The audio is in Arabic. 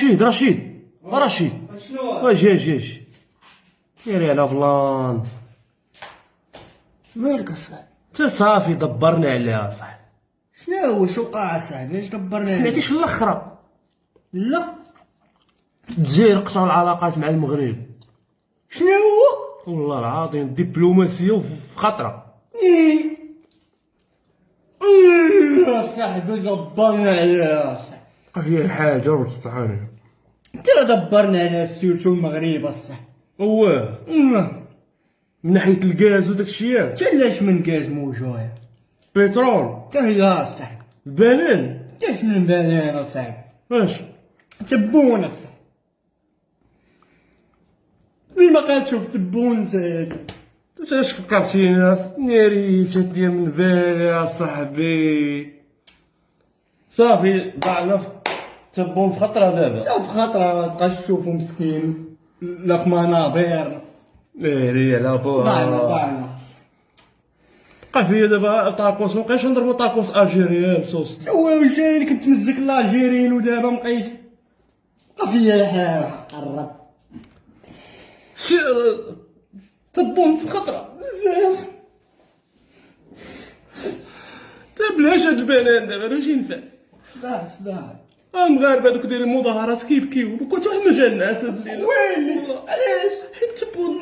رشيد رشيد رشيد شنو؟ اجي ديري على بلان. مالك اصاحبي؟ تا صافي دبرنا عليها صاحبي. شنو شو وقع اصاحبي؟ اش دبرنا؟ سمعتيش الاخرى؟ لا. الجزائر قطعوا العلاقات مع المغرب. شنو هو؟ والله العظيم الدبلوماسيه في خطره. ايه صاحبي دبرنا عليها صاحبي. هي حاجه وتطحن. ترى دبرنا على سيرتو المغرب اصاحبي. واه من ناحيه الغاز وداك الشيء. تلاش من غاز موجود. بترول. تهلا اصاحبي. البنان. تا شنو البنان اصاحبي؟ اش تبون اصاحبي. فين ما قال تشوف تبون زاد. اش فكرتيني ناري مشات من بالي يا صاحبي. صافي ضعنا في تبون في خطره دابا. شوف خطرة ما تبقاش تشوفو مسكين لا في منابر. ناري على ضعنا بوها. بقى فيا دابا طاكوس مبقايش نضربو طاكوس الجيريان صوص. هو الجيري اللي كنت مزك الجيريين ودابا مبقيتش بقى فيا الحال. قرب تبون في خطره بزاف. تا بلاش هاد البنان دابا واش ينفع. صداع المغاربه دوك دايرين المظاهرات كيبكيو كنت واحد ما جا الناس هاد الليله. ويلي علاش؟ حيت تبون